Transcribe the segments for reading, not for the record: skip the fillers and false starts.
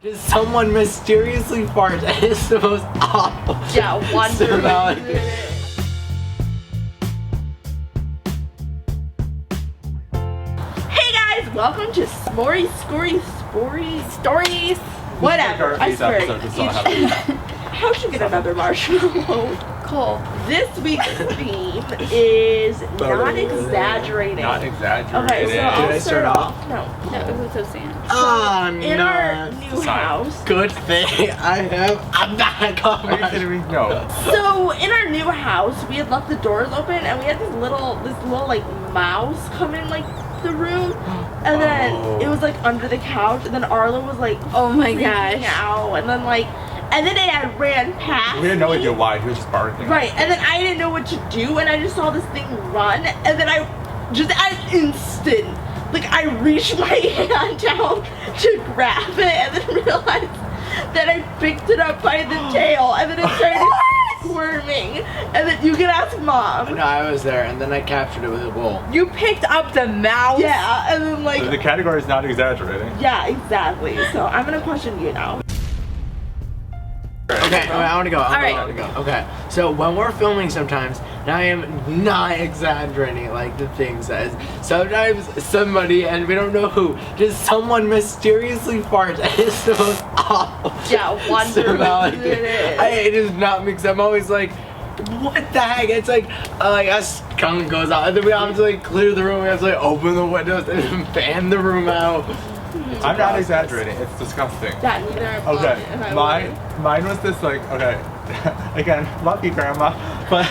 Does someone mysteriously fart and it's the most awful? Yeah, wonder. Hey guys, welcome to Skorys, whatever. I swear. How should we get another marshmallow? Cool. This week's theme is not exaggerating. Not exaggerating. Okay, so I'll start off. No, it was so sad. In our new house. Good thing I'm not coming. Are you kidding me? No. So in our new house, we had left the doors open, and we had this little like mouse come in like the room, and then it was like under the couch, and then Arlo was like, oh my gosh, ow, and then it ran past. We had no idea why. He was just barking. Right, and then I didn't know what to do, and I just saw this thing run, and then I just at an instant, like I reached my hand down to grab it, and then realized that I picked it up by the tail, and then it started squirming, and then you can ask Mom. No, I was there, and then I captured it with a bowl. You picked up the mouse? Yeah, and then like. So the category is not exaggerating. Yeah, exactly. So I'm gonna question you now. Okay, I want to go. Alright. I want to go. Okay, so when we're filming sometimes, and I am not exaggerating like the thing says, sometimes somebody, and we don't know who, just someone mysteriously farts and it's the most awful. Yeah, wonder. It is not mixed. I'm always like, what the heck? It's like a skunk goes out, and then we have to like clear the room, we have to like open the windows and fan the room out. I'm not exaggerating. It's disgusting. Yeah, neither am I. Okay, mine was this like, okay, again, lucky grandma, but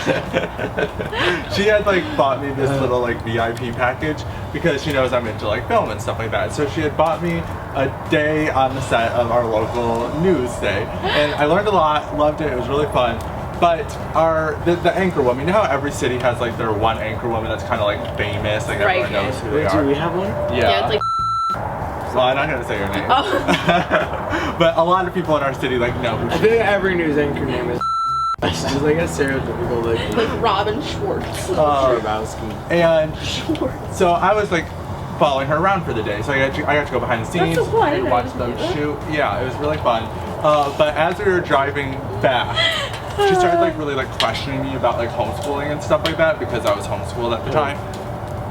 she had like bought me this little like VIP package because she knows I'm into like film and stuff like that. So she had bought me a day on the set of our local news day, and I learned a lot, loved it, it was really fun. But the anchor woman, you know how every city has like their one anchor woman that's kind of like famous, like everyone knows who they are. Do we have one? Yeah, it's like. Well, I'm not gonna say her name. Oh. But a lot of people in our city like know who I she think is. every news anchor name is just like a stereotypical like Robin Schwartz. And so I was like following her around for the day. So I got to go behind the scenes That's so cool. I didn't know watch you could them do that. shoot. Yeah, it was really fun. But as we were driving back, she started like really like questioning me about like homeschooling and stuff like that because I was homeschooled at the time,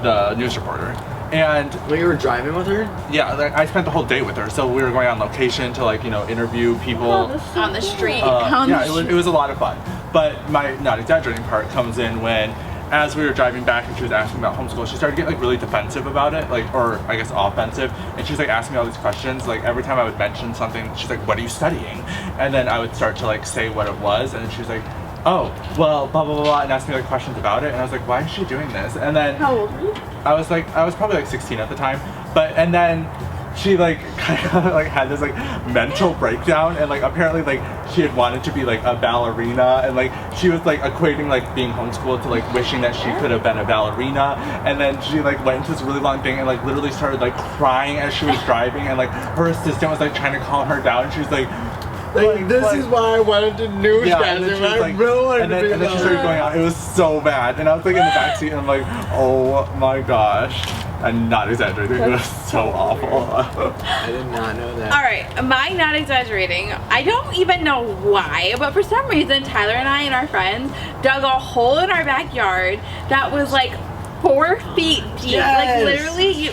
the news reporter. And when you were driving with her? Yeah, like, I spent the whole day with her. So we were going on location to like, you know, interview people. On the street. It was a lot of fun. But my not exaggerating part comes in when, as we were driving back and she was asking about homeschool, she started getting like really defensive about it, like, or I guess offensive. And she was like asking me all these questions. Like every time I would mention something, she's like, "What are you studying?" And then I would start to like say what it was, and then she was like, "Oh, well, blah blah blah blah," and asked me like questions about it. And I was like, "Why is she doing this?" And then How old were you? I was probably like 16 at the time, and then she like kind of like had this like mental breakdown, and like apparently like she had wanted to be like a ballerina, and like she was like equating like being homeschooled to like wishing that she could have been a ballerina, and then she like went into this really long thing and like literally started like crying as she was driving, and like her assistant was like trying to calm her down, and she was like this is why I wanted to newscast it. I really wanted to be and then she started going out. It was so bad, and I was like in the backseat, and I'm like, oh my gosh. I'm not exaggerating. It was so awful. I did not know that. Alright, my not exaggerating. I don't even know why, but for some reason, Tyler and I and our friends dug a hole in our backyard that was like 4 feet deep. Yes. Like literally,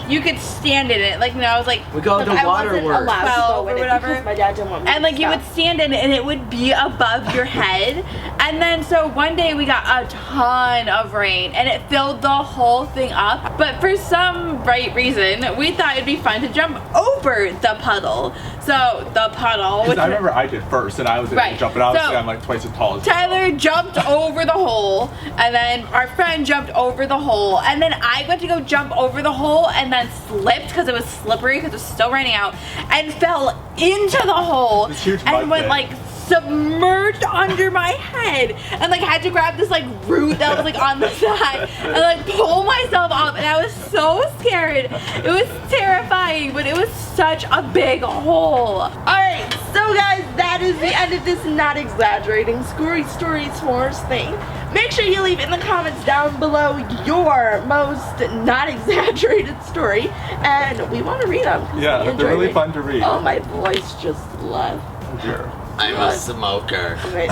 you could stand in it. Like, you know, I was like, We call it the I water wasn't works. allowed to 12 go or in it whatever. because my dad didn't want me and like to you would stop. stand in it and it would be above your head. And then so one day we got a ton of rain and it filled the whole thing up. But for some bright reason, we thought it'd be fun to jump over the puddle. So the puddle, which I remember I did first, and I was able to jump, and obviously I'm like twice as tall as Tyler jumped over the hole, and then our friend jumped over the hole, and then I went to go jump over the hole and then slipped because it was slippery because it was still raining out, and fell into the hole This huge and mud went pit. like submerged under my head, and like had to grab this like root that was like on the side and like pull myself up, and I was so scared. It was terrifying, but it was such a big hole. Alright, so guys, that is the end of this not exaggerating Skorys story s'mores thing. Make sure you leave in the comments down below your most not exaggerated story, and we want to read them. Yeah, they're really fun to read. Oh, my voice just left. Dear. I'm a smoker. Wait.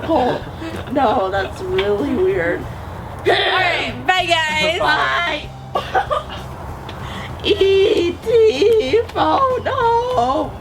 Oh, no, that's really weird. Alright, bye guys. Bye. E.T. phone. No.